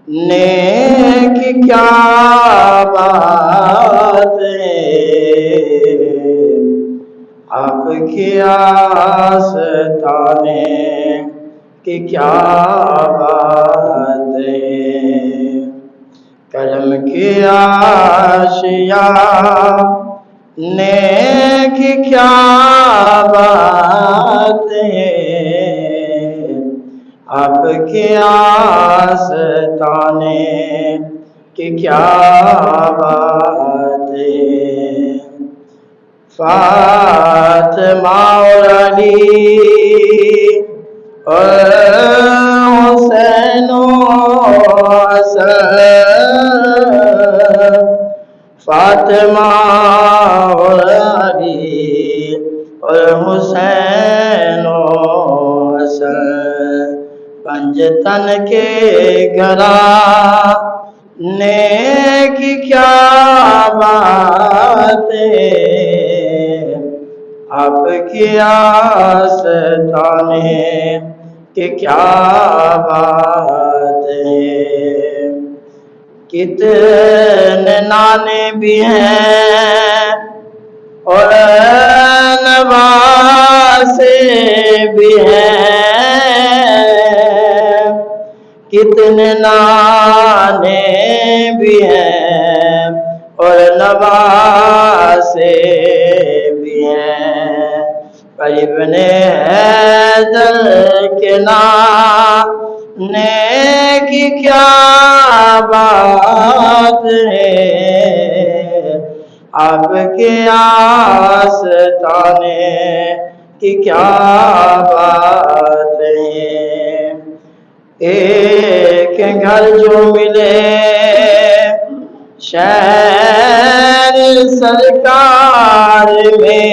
نیک کیا بات ہے، آپ کی آستانے کی کیا بات ہے، کرم کی آشیا نیک کیا بات ہے، آپ کی آستانے کی کیا بات ہے، فاطمہ اور علی اور حسین و حسن، فاطمہ اور علی اور حسین و حسن، پنجتن کے گھرانے کی کیا بات ہے، آپ کی آستانے کی کیا بات ہے، کتنے نانے بھی ہیں اور نواسے بھی ہیں، کتنے نانے بھی ہیں اور نواسے بھی ہیں، پر ابن حیدر کے نانے کی کیا بات ہے، آپ کے آستانے کی کیا بات ہے، ایک گھر جو ملے شہر سرکار میں،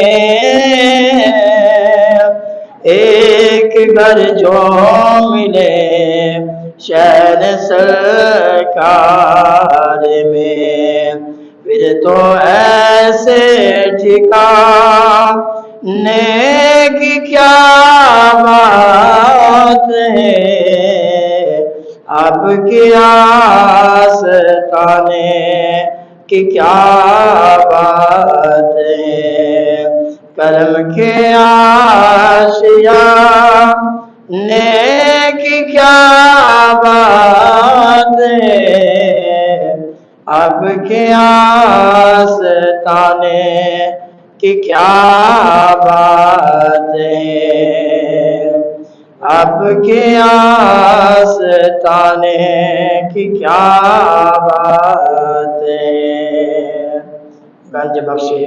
ایک گھر جو ملے شہر سرکار میں، پھر تو ایسے ٹھکانے کی کیا بات ہے، آپ کی آستانے کی کیا بات ہے، کرم کے آشیا نیک کی کیا بات ہے، آپ کے آستانے کی کیا بات ہے، آپ کے آستانے کی کیا بات ہے، گنج بخشے